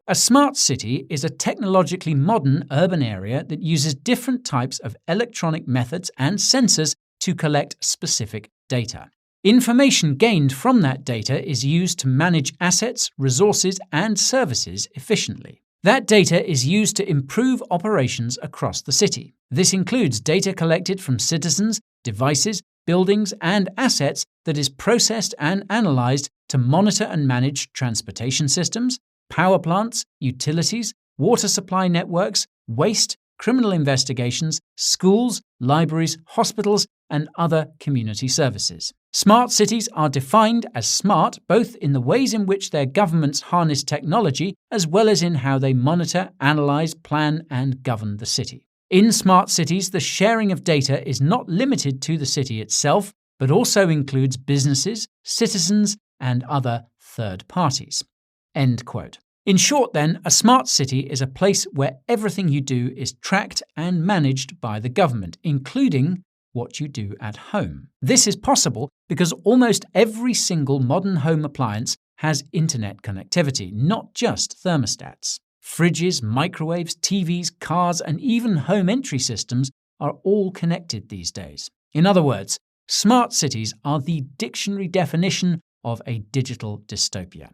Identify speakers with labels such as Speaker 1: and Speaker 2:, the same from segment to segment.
Speaker 1: A smart city is a technologically modern urban area that uses different types of electronic methods and sensors to collect specific data. Information gained from that data is used to manage assets, resources, and services efficiently. That data is used to improve operations across the city. This includes data collected from citizens, devices, buildings, and assets that is processed and analyzed to monitor and manage transportation systems, power plants, utilities, water supply networks, waste, criminal investigations, schools, libraries, hospitals, and other community services. Smart cities are defined as smart both in the ways in which their governments harness technology as well as in how they monitor, analyze, plan, and govern the city. In smart cities, the sharing of data is not limited to the city itself, but also includes businesses, citizens, and other third parties. End quote. In short, then, a smart city is a place where everything you do is tracked and managed by the government, including what you do at home. This is possible because almost every single modern home appliance has internet connectivity, not just thermostats. Fridges, microwaves, TVs, cars, and even home entry systems are all connected these days. In other words, smart cities are the dictionary definition of a digital dystopia.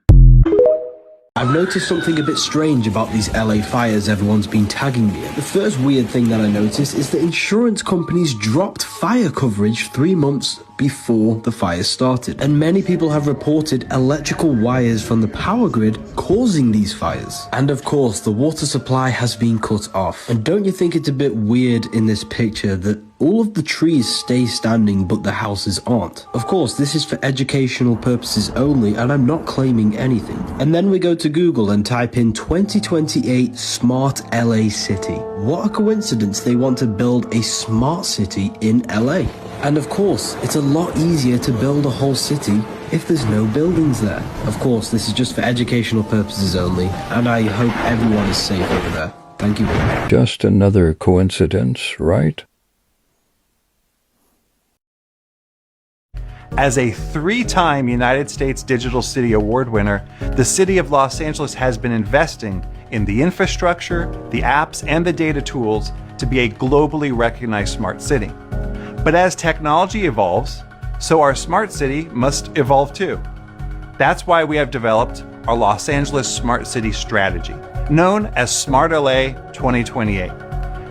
Speaker 2: I've noticed something a bit strange about these LA fires everyone's been tagging me in. The first weird thing that I noticed is that insurance companies dropped fire coverage 3 months before the fire started. And many people have reported electrical wires from the power grid causing these fires. And of course, the water supply has been cut off. And don't you think it's a bit weird in this picture that all of the trees stay standing but the houses aren't? Of course, this is for educational purposes only and I'm not claiming anything. And then we go to Google and type in 2028 Smart LA City. What a coincidence they want to build a smart city in LA. And of course, it's a lot easier to build a whole city if there's no buildings there. Of course, this is just for educational purposes only, and I hope everyone is safe over there. Thank you.
Speaker 3: Just another coincidence, right?
Speaker 4: As a 3-time United States Digital City Award winner, the City of Los Angeles has been investing in the infrastructure, the apps, and the data tools to be a globally recognized smart city. But as technology evolves, so our smart city must evolve too. That's why we have developed our Los Angeles Smart City Strategy, known as Smart LA 2028,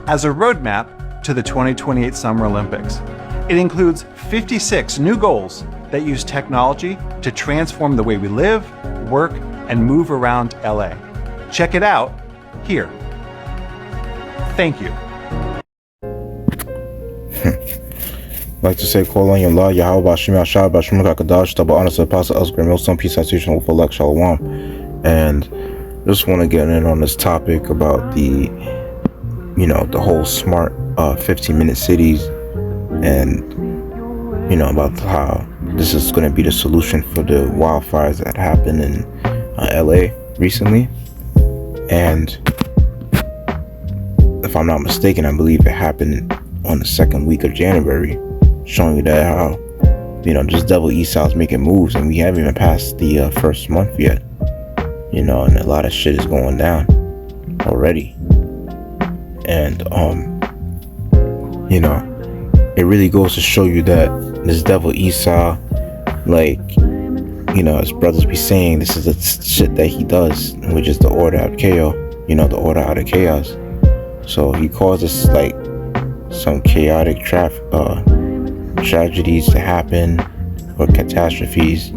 Speaker 4: as a roadmap to the 2028 Summer Olympics. It includes 56 new goals that use technology to transform the way we live, work, and move around LA. Check it out here. Thank you.
Speaker 5: Like to say, call on your law, Yahweh, Bashim, Yashar, Bashim, Kakadash, Taba, Honest, Apostle, Elsgrim, Milson, Peace, Citation, Wolf, Shalom. And just want to get in on this topic about the whole smart 15-minute cities and, about how this is going to be the solution for the wildfires that happened in LA recently. And if I'm not mistaken, I believe it happened on the second week of January, showing you that how, this devil Esau is making moves and we haven't even passed the first month yet, and a lot of shit is going down already. And, it really goes to show you that this devil Esau, his brothers be saying this is the shit that he does, which is the order out of chaos, the order out of chaos. So he causes some chaotic tragedies to happen or catastrophes,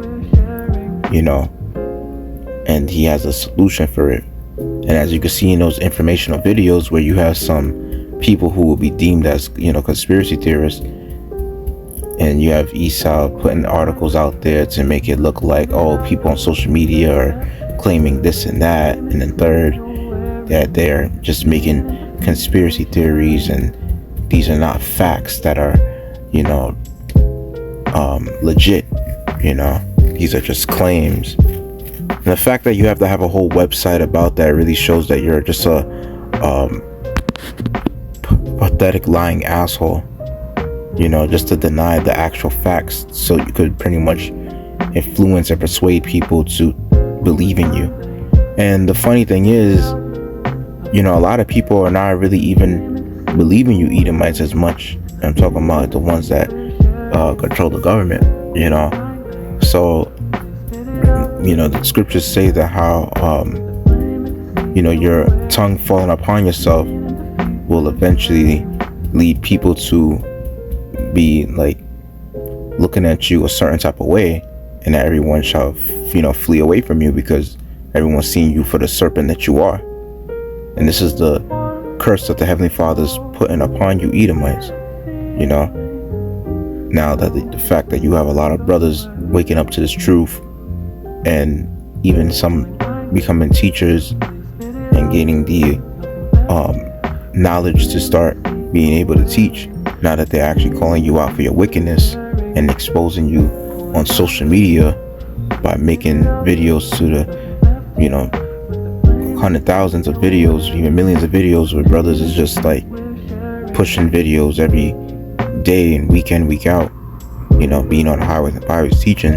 Speaker 5: and he has a solution for it. And as you can see in those informational videos where you have some people who will be deemed as, conspiracy theorists, and you have Esau putting articles out there to make it look like, people on social media are claiming this and that, and then third, that they're just making conspiracy theories and these are not facts that are, legit, these are just claims. And the fact that you have to have a whole website about that really shows that you're just a pathetic lying asshole, just to deny the actual facts so you could pretty much influence and persuade people to believe in you. And the funny thing is, you know, a lot of people are not really even believing you Edomites as much. I'm talking about the ones that control the government, you know. So, you know, the scriptures say that how, you know, your tongue falling upon yourself will eventually lead people to be like looking at you a certain type of way, and that everyone shall, you know, flee away from you because everyone's seeing you for the serpent that you are. And this is the curse that the Heavenly Father's putting upon you Edomites, you know. Now that the fact that you have a lot of brothers waking up to this truth, and even some becoming teachers and gaining the knowledge to start being able to teach, now that they're actually calling you out for your wickedness and exposing you on social media by making videos to the, you know, hundred thousands of videos, even millions of videos where brothers is just like pushing videos every day and week in, week out, you know, being on highways and byways teaching,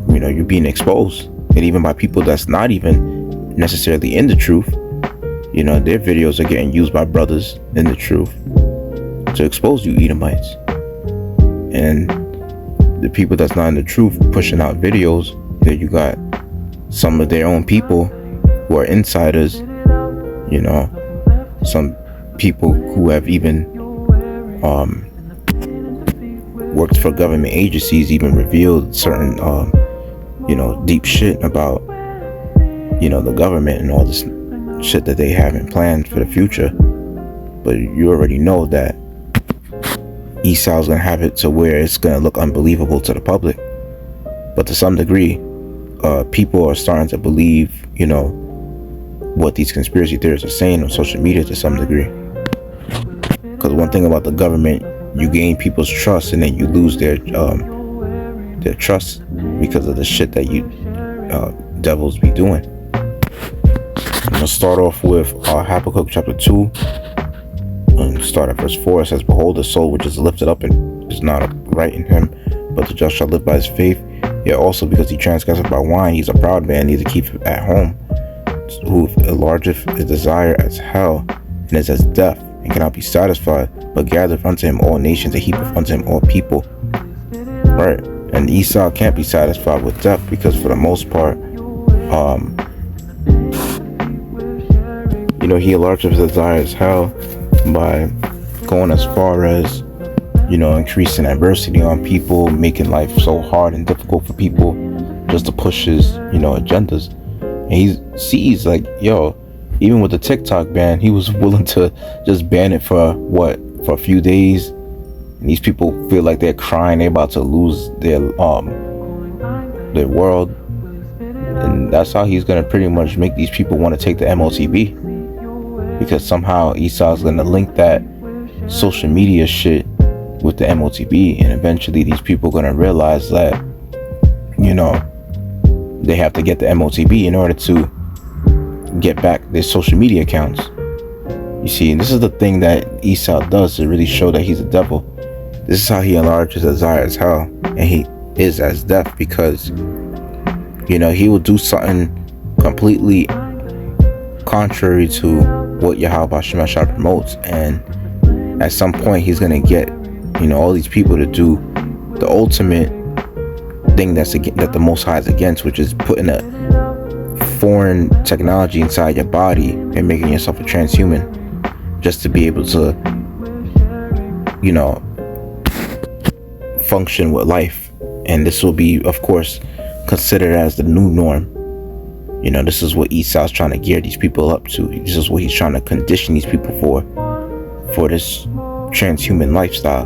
Speaker 5: you know, you're being exposed. And even by people that's not even necessarily in the truth, you know, their videos are getting used by brothers in the truth to expose you Edomites. And the people that's not in the truth pushing out videos, that you got some of their own people who are insiders, you know, some people who have even worked for government agencies, even revealed certain you know, deep shit about, you know, the government and all this shit that they haven't planned for the future. But you already know that Esau's gonna have it to where it's gonna look unbelievable to the public. But to some degree, people are starting to believe, you know, what these conspiracy theorists are saying on social media to some degree. Because one thing about the government, you gain people's trust and then you lose their trust because of the shit that you devils be doing. I'm gonna start off with Habakkuk chapter 2 and start at verse 4. It says, "Behold, the soul which is lifted up and is not upright in him, but the just shall live by his faith. Yet also because he transgresseth by wine, he's a proud man, neither keepeth at home, who enlargeth his desire as hell, and is as deaf, and cannot be satisfied, but gathereth unto him all nations, and heapeth unto him all people." Right. And Esau can't be satisfied with death because for the most part, you know, he enlarged his desire as hell by going as far as, you know, increasing adversity on people, making life so hard and difficult for people just to push his, you know, agendas. And he sees like, yo, even with the TikTok ban, he was willing to just ban it for a few days. And these people feel like they're crying, they're about to lose their world. And that's how he's gonna pretty much make these people want to take the MOTB. Because somehow Esau's gonna link that social media shit with the MOTB, and eventually these people are gonna realize that, you know, they have to get the MOTB in order to get back their social media accounts. You see, and this is the thing that Esau does to really show that he's a devil. This is how he enlarges his desire as hell, and he is as deaf because, you know, he will do something completely contrary to what Yahweh Shemashah promotes, and at some point he's gonna get, you know, all these people to do the ultimate thing that the Most High is against, which is putting a foreign technology inside your body and making yourself a transhuman just to be able to, you know, function with life. And this will be, of course, considered as the new norm. You know, this is what Esau's trying to gear these people up to. This is what he's trying to condition these people for this transhuman lifestyle.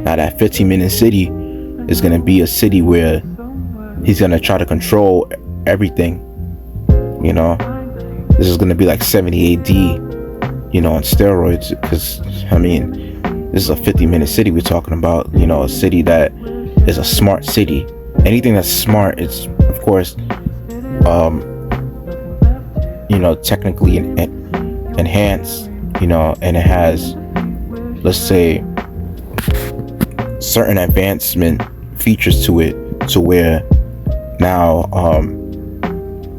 Speaker 5: Now that 15-minute city is going to be a city where he's going to try to control everything. You know, this is going to be like 70 AD, you know, on steroids. Because, I mean, this is a 50-minute city we're talking about. You know, a city that is a smart city. Anything that's smart, it's, of course, you know, technically enhanced, you know, and it has, let's say, certain advancement features to it, to where now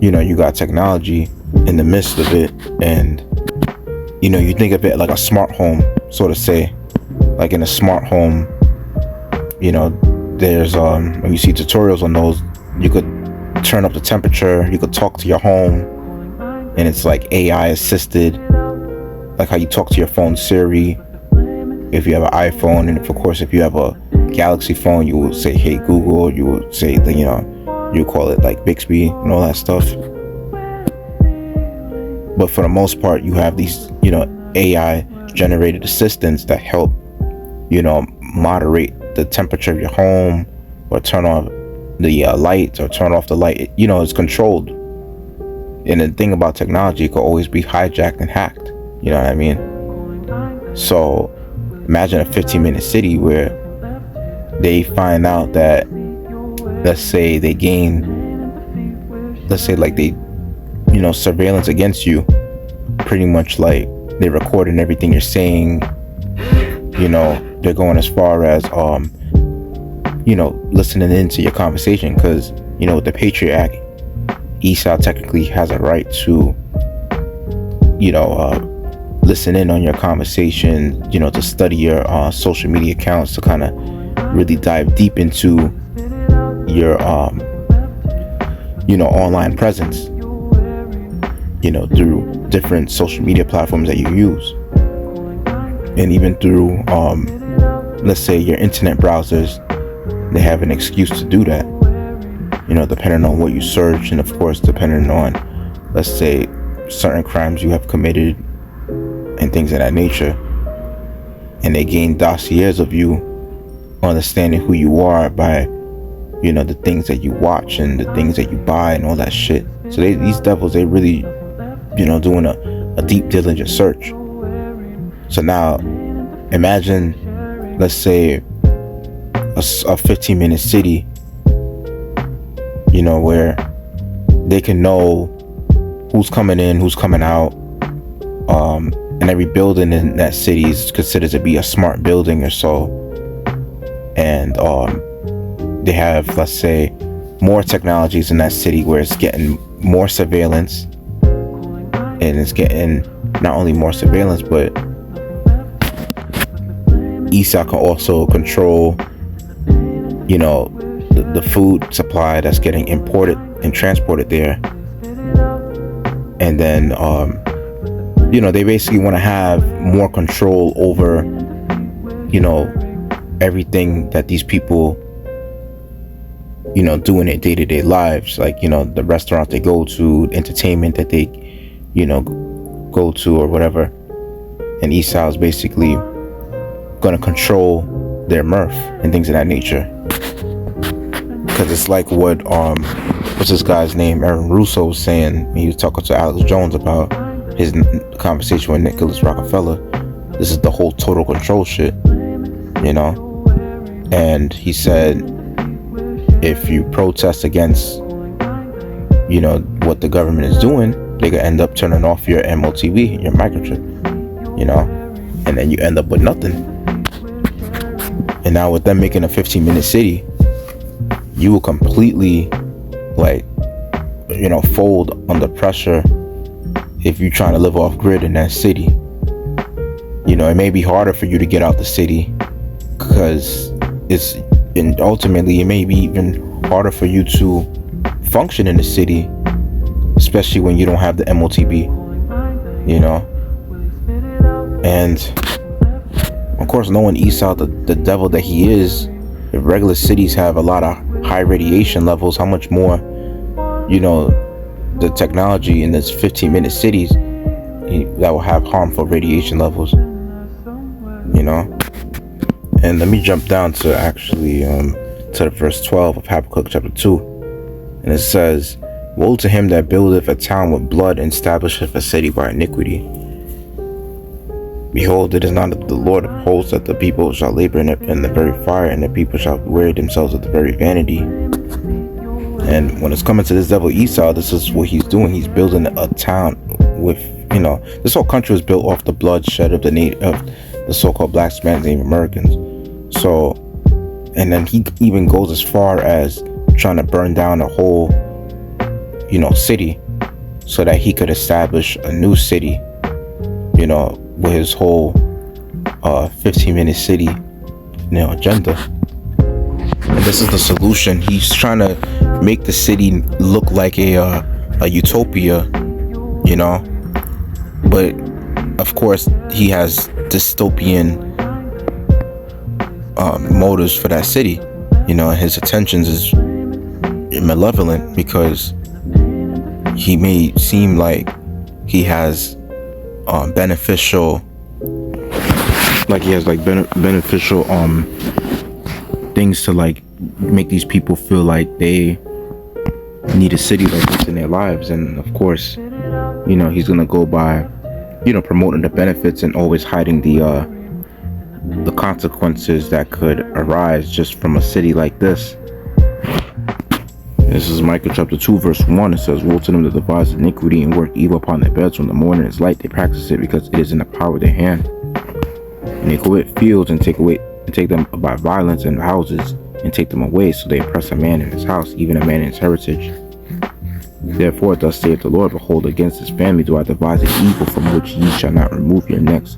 Speaker 5: you got technology in the midst of it, and you think of it like a smart home, so to say. Like in a smart home, there's when you see tutorials on those, you could turn up the temperature, you could talk to your home, and it's like AI assisted, like how you talk to your phone Siri if you have an iPhone. And if you have a Galaxy phone, you would say, hey Google, you would say you call it like Bixby and all that stuff. But for the most part, you have these AI generated assistants that help moderate the temperature of your home, or turn on the lights, or turn off the light. It's controlled. And the thing about technology, it could always be hijacked and hacked. You know what I mean? So imagine a 15-minute city where they find out that, let's say like they surveillance against you, pretty much like they're recording everything you're saying. They're going as far as listening into your conversation, because with the Patriot Act, Esau technically has a right to listen in on your conversation, to study your social media accounts, to kind of really dive deep into your online presence, through different social media platforms that you use, and even through let's say your internet browsers. They have an excuse to do that, depending on what you search, and of course depending on, let's say, certain crimes you have committed and things of that nature. And they gain dossiers of you, understanding who you are by the things that you watch and the things that you buy and all that shit. So these devils, they really doing a deep diligent search. So now imagine, let's say, a 15-minute city, where they can know who's coming in, who's coming out, and every building in that city is considered to be a smart building or so. And they have, let's say, more technologies in that city where it's getting more surveillance, and it's getting not only more surveillance, but Esau can also control the food supply that's getting imported and transported there. And then they basically want to have more control over everything that these people do in their day-to-day lives, like the restaurant they go to, entertainment that they go to, or whatever. And Esau is basically going to control their mirth and things of that nature. Because it's like what what's this guy's name, Aaron Russo, was saying. He was talking to Alex Jones about his conversation with Nicholas Rockefeller. This is the whole total control shit, and he said if you protest against what the government is doing, they could end up turning off your MOTV, your microchip, and then you end up with nothing. And now with them making a 15-minute city, you will completely fold under pressure if you're trying to live off grid in that city. It may be harder for you to get out the city, because and ultimately it may be even harder for you to function in the city, especially when you don't have the MOTB, and of course, knowing Esau, the devil that he is, if regular cities have a lot of high radiation levels, how much more, the technology in this 15-minute cities that will have harmful radiation levels, And let me jump down to actually to the verse 12 of Habakkuk chapter 2, and it says, "Woe to him that buildeth a town with blood, and establisheth a city by iniquity. Behold, it is not of the Lord of hosts that the people shall labor in the very fire, and the people shall weary themselves of the very vanity." And when it's coming to this devil Esau, this is what he's doing. He's building a town with, this whole country was built off the bloodshed of the so-called black Native Americans. So, and then he even goes as far as trying to burn down a whole city, so that he could establish a new city, with his whole 15-minute city, agenda. And this is the solution. He's trying to make the city look like a utopia, but of course he has dystopian motives for that city. His intentions is malevolent, because he may seem like he has beneficial things to make these people feel like they need a city like this in their lives. And of course, he's gonna go by promoting the benefits and always hiding the consequences that could arise just from a city like this. This is Micah chapter 2 verse 1. It says, "Woe to them that devise iniquity and work evil upon their beds. When the morning is light, they practice it, because it is in the power of their hand. And they commit fields and take them by violence, and houses and take them away. So they oppress a man in his house, even a man in his heritage. Therefore thus saith the Lord, behold, against this family do I devise an evil, from which ye shall not remove your necks.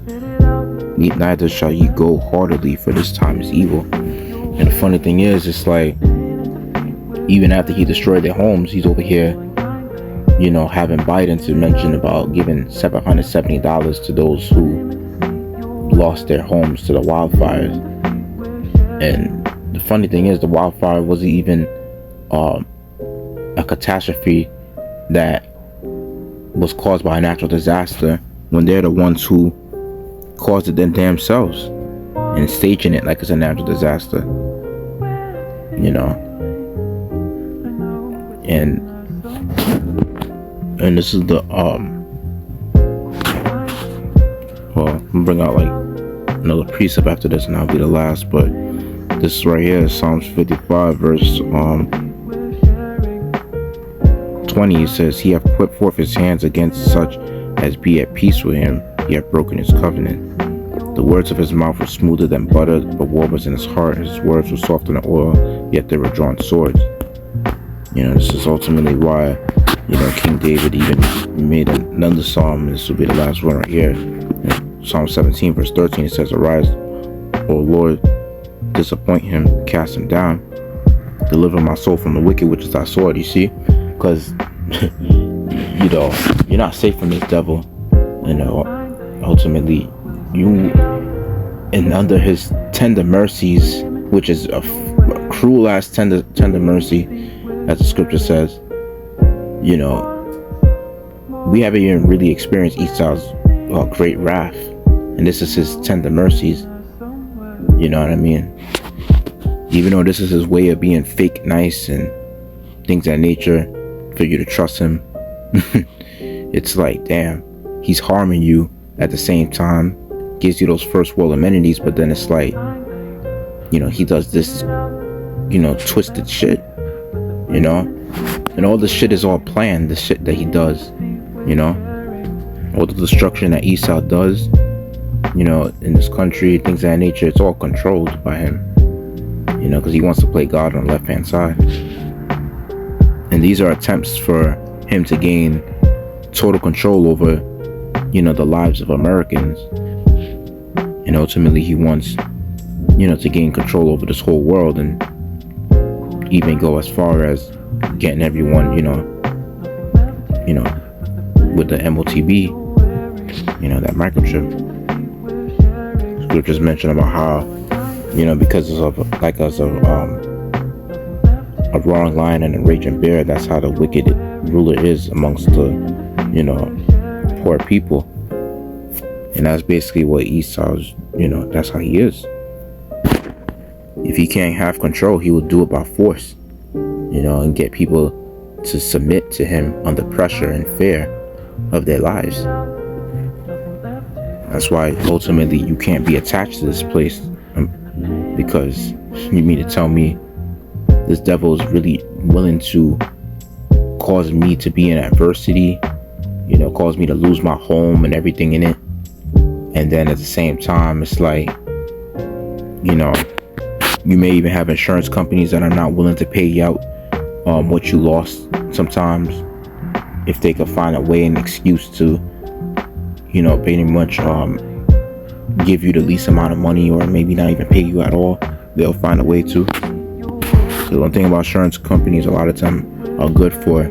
Speaker 5: Neither shall ye go heartily, for this time is evil." And the funny thing is, it's like, even after he destroyed their homes, he's over here, having Biden to mention about giving $770 to those who lost their homes to the wildfires. And the funny thing is, the wildfire wasn't even a catastrophe that was caused by a natural disaster, when they're the ones who caused it themselves and staging it like it's a natural disaster. And this is the I'm gonna bring out another precept after this, and I'll be the last. But this right here is Psalms 55 verse 20. It says, "He hath put forth his hands against such as be at peace with him. He hath broken his covenant. The words of his mouth were smoother than butter, but war was in his heart. His words were softer than oil, yet they were drawn swords." This is ultimately why, King David even made another psalm. This will be the last one right here. In Psalm 17 verse 13, it says, "Arise, O Lord, disappoint him, cast him down. Deliver my soul from the wicked, which is thy sword." You see? Because, you're not safe from this devil. Ultimately, and under his tender mercies, which is a cruel ass tender mercy, as the scripture says, we haven't even really experienced Esau's great wrath, and this is his tender mercies. You know what I mean? Even though this is his way of being fake nice and things of that nature for you to trust him, it's like, damn, he's harming you at the same time, gives you those first world amenities, but then it's like, he does this, twisted shit, and all this shit is all planned, the shit that he does, all the destruction that Esau does, in this country, things of that nature, it's all controlled by him, because he wants to play God on the left-hand side. And these are attempts for him to gain total control over, the lives of Americans. And ultimately he wants, to gain control over this whole world, and even go as far as getting everyone, with the MOTB, that microchip. Scriptures mention about how, because of a roaring lion and a raging bear, that's how the wicked ruler is amongst the, poor people. And that's basically what Esau's, that's how he is. If he can't have control, he will do it by force, and get people to submit to him under pressure and fear of their lives. That's why ultimately you can't be attached to this place, because you mean to tell me this devil is really willing to cause me to be in adversity, cause me to lose my home and everything in it. And then at the same time, it's like, you may even have insurance companies that are not willing to pay you out what you lost sometimes, if they could find a way, an excuse to, pretty much give you the least amount of money, or maybe not even pay you at all, they'll find a way to. The one thing about insurance companies, a lot of time are good for,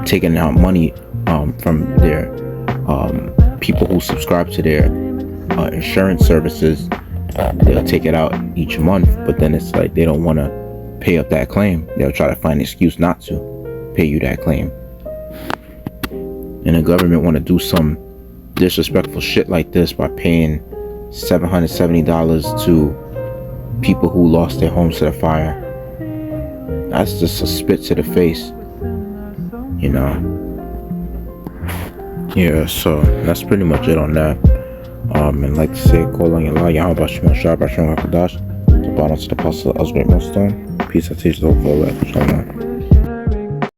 Speaker 5: taking out money from their people who subscribe to their insurance services. They'll take it out each month, but then it's like they don't want to pay up that claim. They'll try to find an excuse not to pay you that claim. And the government want to do some disrespectful shit like this by paying $770 to people who lost their homes to the fire. That's just a spit to the face, Yeah, so that's pretty much it on that. And like to say, call on Allah, Yahweh Shema Shah Basham Hakadash, the bottom to the apostle of Great Millstone. Peace, I teach the whole world. Shalom.